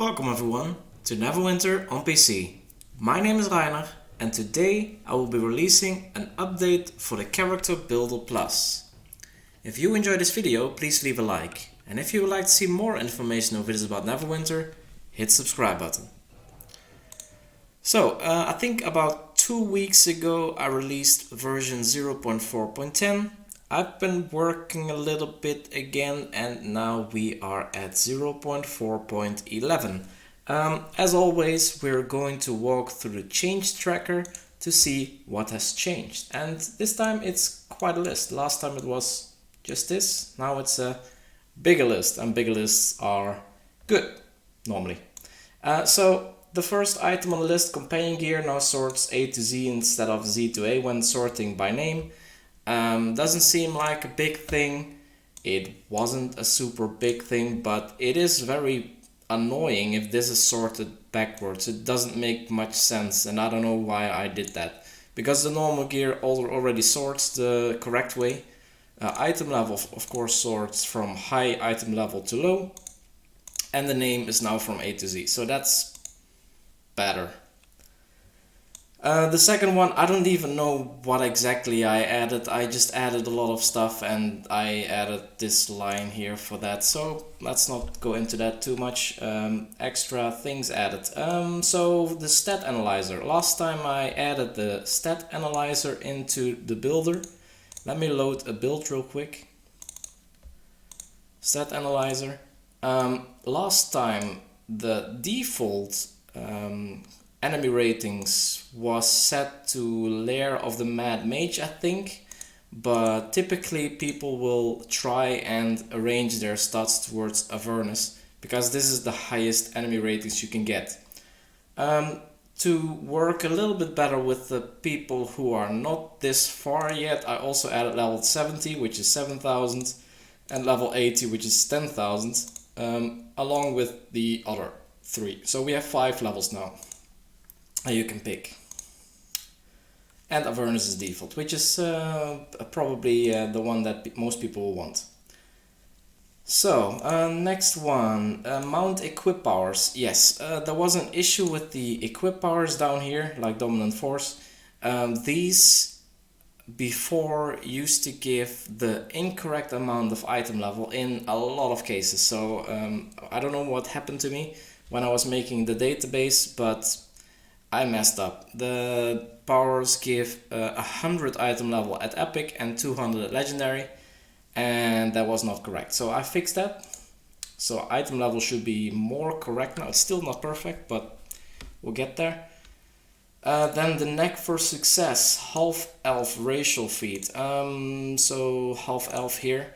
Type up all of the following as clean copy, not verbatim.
Welcome everyone to Neverwinter on PC. My name is Reiner and today I will be releasing an update for the Character Builder Plus. If you enjoyed this video, please leave a like, and if you would like to see more information or videos about Neverwinter, hit the subscribe button. So, I think about 2 weeks ago I released version 0.4.10. I've been working a little bit again and now we are at 0.4.11. As always, we're going to walk through the change tracker to see what has changed. And this time it's quite a list. Last time it was just this, now it's a bigger list, and bigger lists are good, normally. So the first item on the list, companion gear, now sorts A to Z instead of Z to A when sorting by name. Doesn't seem like a big thing. It wasn't a super big thing, but it is very annoying if this is sorted backwards. It doesn't make much sense, and I don't know why I did that. Because the normal gear already sorts the correct way. Item level, of course, sorts from high item level to low, and the name is now from A to Z, so that's better. The second one, I don't even know what exactly I added. I just added a lot of stuff and I added this line here for that. So let's not go into that too much. Extra things added. So the stat analyzer. Last time I added the stat analyzer into the builder. Let me load a build real quick. Stat analyzer. Last time the default enemy ratings was set to Lair of the Mad Mage, I think, but typically people will try and arrange their stats towards Avernus because this is the highest enemy ratings you can get. To work a little bit better with the people who are not this far yet, I also added level 70, which is 7,000, and level 80, which is 10,000, along with the other 3. So we have 5 levels now you can pick. And Avernus is default, which is probably the one that most people will want. So, next one, mount equip powers. Yes, there was an issue with the equip powers down here, like Dominant Force. These before used to give the incorrect amount of item level in a lot of cases. So, I don't know what happened to me when I was making the database, but I messed up. The powers give 100 item level at epic and 200 at legendary, and that was not correct. So I fixed that. So item level should be more correct now. It's still not perfect, but we'll get there. Then the neck for success, half elf racial feat. So half elf here.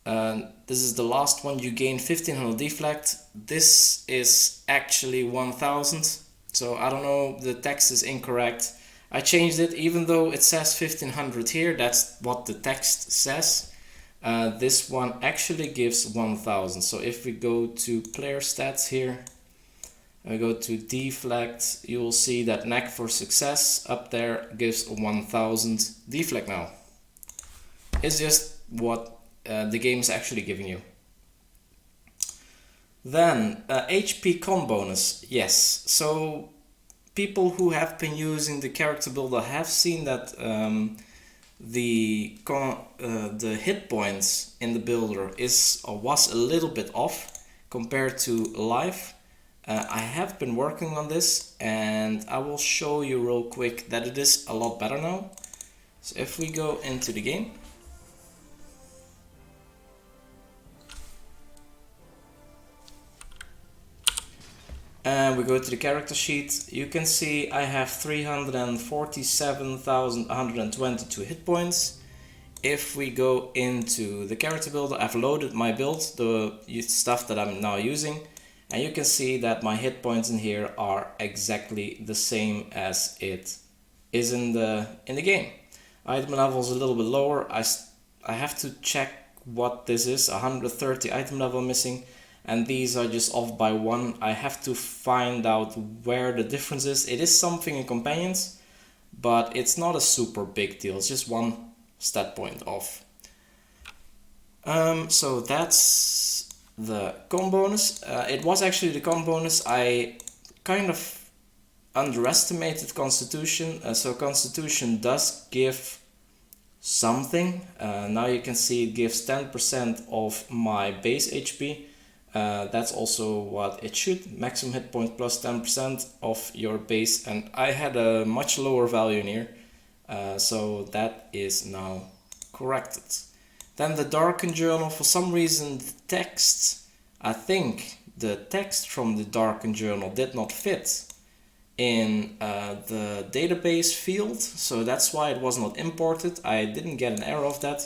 This is the last one. You gain 1500 deflect. This is actually 1000. So I don't know, the text is incorrect. I changed it, even though it says 1500 here, that's what the text says. This one actually gives 1000. So if we go to player stats here, I go to deflect, you will see that neck for success up there gives 1000 deflect now. It's just what the game is actually giving you. Then HP con bonus, yes. So people who have been using the character builder have seen that the hit points in the builder was a little bit off compared to live. I have been working on this and I will show you real quick that it is a lot better now. So if we go into the game. And we go to the character sheet, you can see I have 347,122 hit points. If we go into the character builder, I've loaded my build, the stuff that I'm now using, and you can see that my hit points in here are exactly the same as it is in the game. Item level is a little bit lower. I have to check what this is, 130 item level missing. And these are just off by 1. I have to find out where the difference is. It is something in companions, but it's not a super big deal. It's just 1 stat point off. So that's the con bonus. It was actually the con bonus. I kind of underestimated Constitution, so Constitution does give something. Now you can see it gives 10% of my base HP. That's also what it should, maximum hit point plus 10% of your base, and I had a much lower value in here, so that is now corrected. Then the Darken Journal, for some reason the text, I think the text from the Darken Journal did not fit in the database field, so that's why it was not imported. I didn't get an error of that,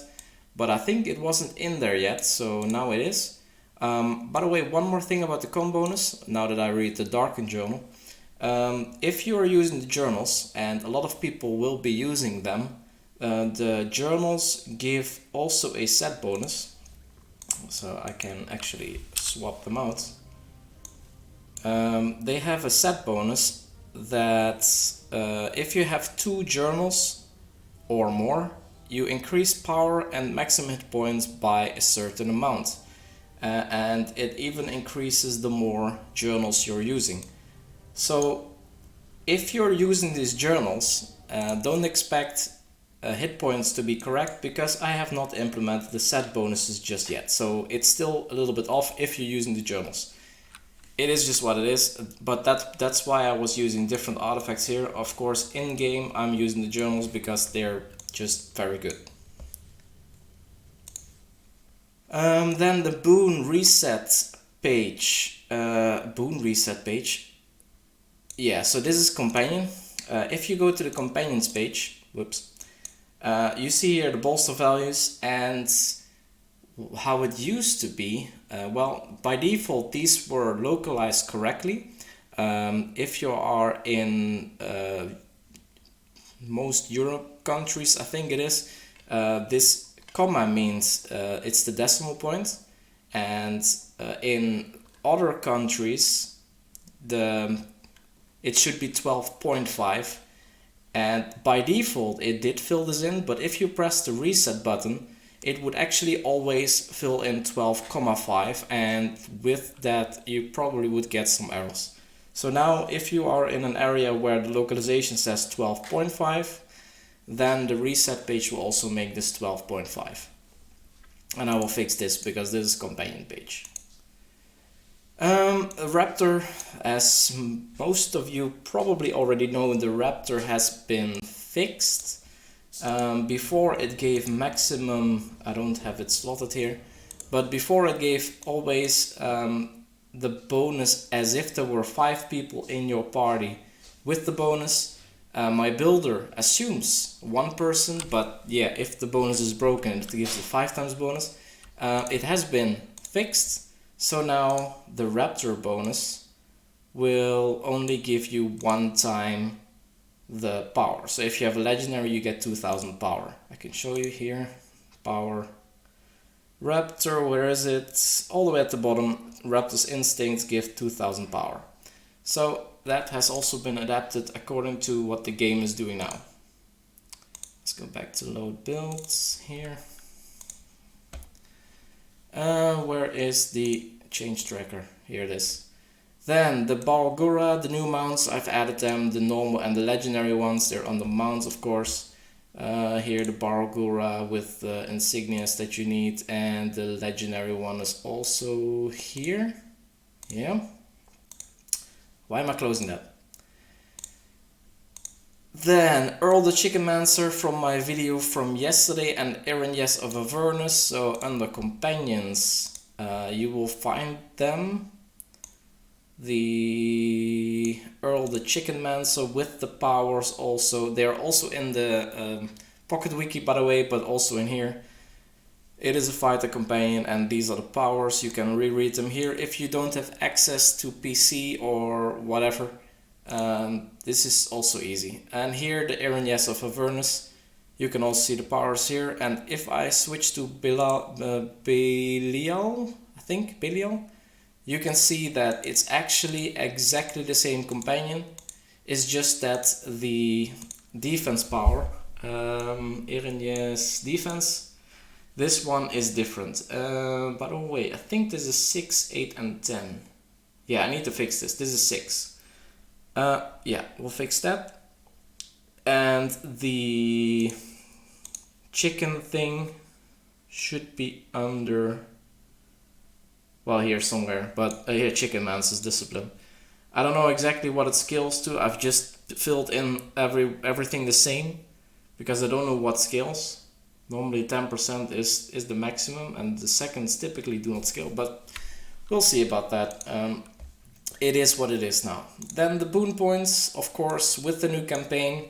but I think it wasn't in there yet, so now it is. By the way, one more thing about the con bonus, now that I read the Darken Journal. If you are using the journals, and a lot of people will be using them, the journals give also a set bonus. So I can actually swap them out. They have a set bonus that if you have 2 journals or more, you increase power and maximum hit points by a certain amount. And it even increases the more journals you're using. So if you're using these journals, don't expect hit points to be correct, because I have not implemented the set bonuses just yet. So it's still a little bit off if you're using the journals. It is just what it is, but that's why I was using different artifacts here. Of course, in game I'm using the journals because they're just very good. Then the boon reset page. Yeah, so this is companion. If you go to the companions page, you see here the bolster values and how it used to be. Well, by default these were localized correctly. If you are in most Europe countries, I think it is, this comma means it's the decimal point, and in other countries it should be 12.5, and by default it did fill this in, but if you press the reset button it would actually always fill in 12.5, and with that you probably would get some errors. So now if you are in an area where the localization says 12.5, then the reset page will also make this 12.5. And I will fix this because this is companion page. Raptor, as most of you probably already know, the Raptor has been fixed. Before it gave maximum, I don't have it slotted here, but before it gave always the bonus as if there were 5 people in your party with the bonus. My builder assumes 1 person, but yeah, if the bonus is broken it gives a 5 times bonus. It has been fixed, so now the Raptor bonus will only give you 1 time the power. So if you have a legendary you get 2000 power. I can show you here, power, Raptor, where is it? All the way at the bottom, Raptor's instincts give 2000 power. So that has also been adapted according to what the game is doing now. Let's go back to load builds here. Where is the change tracker? Here it is. Then the Bargura, the new mounts, I've added them, the normal and the legendary ones, they're on the mounts of course. Here the Bargura with the insignias that you need, and the legendary one is also here. Yeah. Why am I closing that? Then Earl the Chickenmancer from my video from yesterday, and Aaron Yes of Avernus. So under companions you will find them. The Earl the Chickenmancer with the powers also. They're also in the Pocket Wiki by the way, but also in here. It is a fighter companion and these are the powers. You can reread them here if you don't have access to PC or whatever. This is also easy. And here the Aaron Yes of Avernus. You can also see the powers here. And if I switch to Belial, I think Belial, you can see that it's actually exactly the same companion. It's just that the defense power, Aaron Yes defense, This one is different. By the way, I think this is 6, 8 and 10. Yeah, I need to fix this. This is 6. Yeah, we'll fix that. And the chicken thing should be under, well, here somewhere, but here chicken man says discipline. I don't know exactly what it scales to. I've just filled in everything the same because I don't know what scales. Normally 10% is the maximum, and the seconds typically do not scale, but we'll see about that. It is what it is now. Then the boon points, of course, with the new campaign,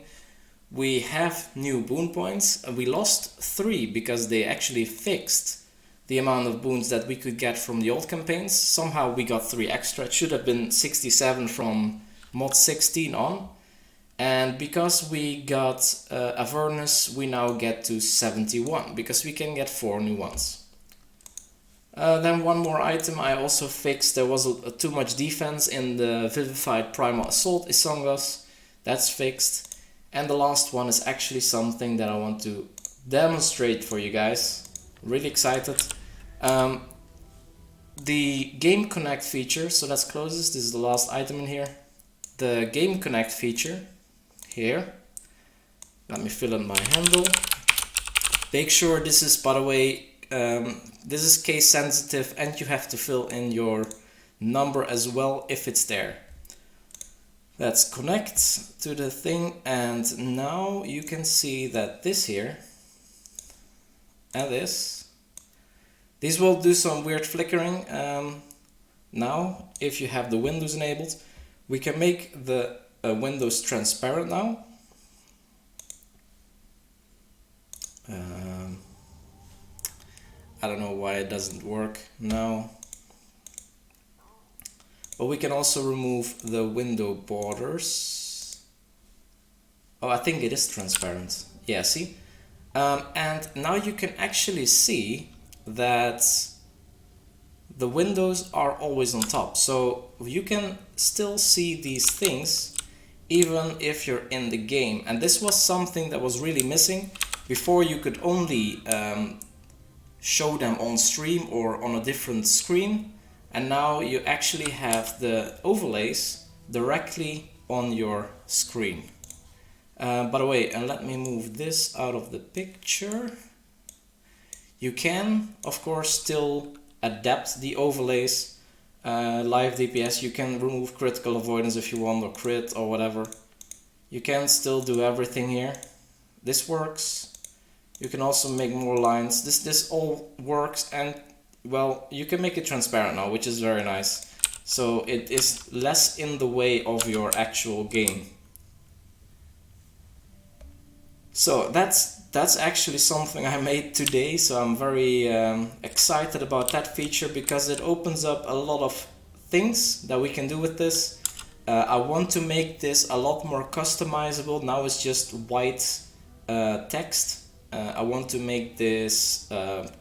we have new boon points. We lost 3 because they actually fixed the amount of boons that we could get from the old campaigns. Somehow we got 3 extra. It should have been 67 from mod 16 on. And because we got Avernus, we now get to 71 because we can get 4 new ones. Then one more item I also fixed. There was too much defense in the Vivified Primal Assault Isongos. That's fixed. And the last one is actually something that I want to demonstrate for you guys. Really excited. The Game Connect feature. So let's close this. This is the last item in here. The Game Connect feature. Here, let me fill in my handle. Make sure this is, by the way, this is case sensitive, and you have to fill in your number as well if it's there. Let's connect to the thing, and now you can see that this here and these will do some weird flickering. Now, if you have the windows enabled, we can make the windows transparent now. I don't know why it doesn't work now. But we can also remove the window borders. Oh, I think it is transparent. Yeah, see? And now you can actually see that the windows are always on top. So you can still see these things even if you're in the game. And this was something that was really missing. Before you could only show them on stream or on a different screen, and now you actually have the overlays directly on your screen. By the way, and let me move this out of the picture. You can, of course, still adapt the overlays. Live DPS, you can remove critical avoidance if you want, or crit or whatever. You can still do everything here. This works. You can also make more lines. This all works, and well, you can make it transparent now, which is very nice. So it is less in the way of your actual game. So that's actually something I made today, so I'm very excited about that feature because it opens up a lot of things that we can do with this. I want to make this a lot more customizable. Now it's just white text. I want to make this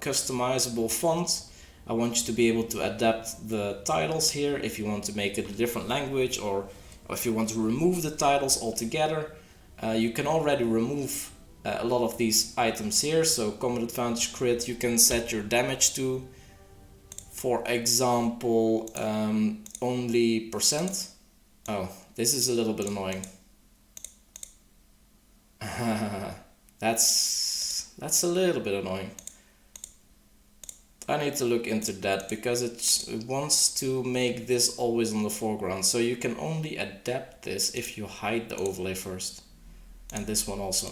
customizable font. I want you to be able to adapt the titles here if you want to make it a different language, or if you want to remove the titles altogether. You can already remove a lot of these items here. So combat advantage, crit, you can set your damage to, for example, only percent. Oh, this is a little bit annoying. That's a little bit annoying. I need to look into that because it wants to make this always on the foreground. So you can only adapt this if you hide the overlay first. And this one also.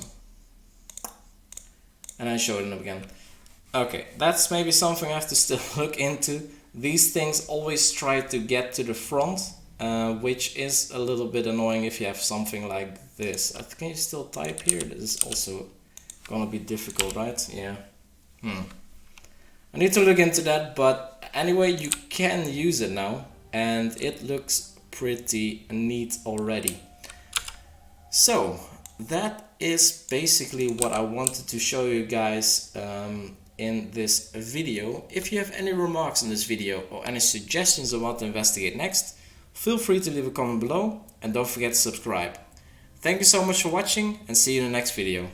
And I showed it again. Okay, that's maybe something I have to still look into. These things always try to get to the front, which is a little bit annoying if you have something like this. Can you still type here? This is also gonna be difficult, right? Yeah. I need to look into that, but anyway, you can use it now, and it looks pretty neat already. So that is basically what I wanted to show you guys in this video. If you have any remarks on this video or any suggestions on what to investigate next, feel free to leave a comment below, and don't forget to subscribe. Thank you so much for watching, and see you in the next video.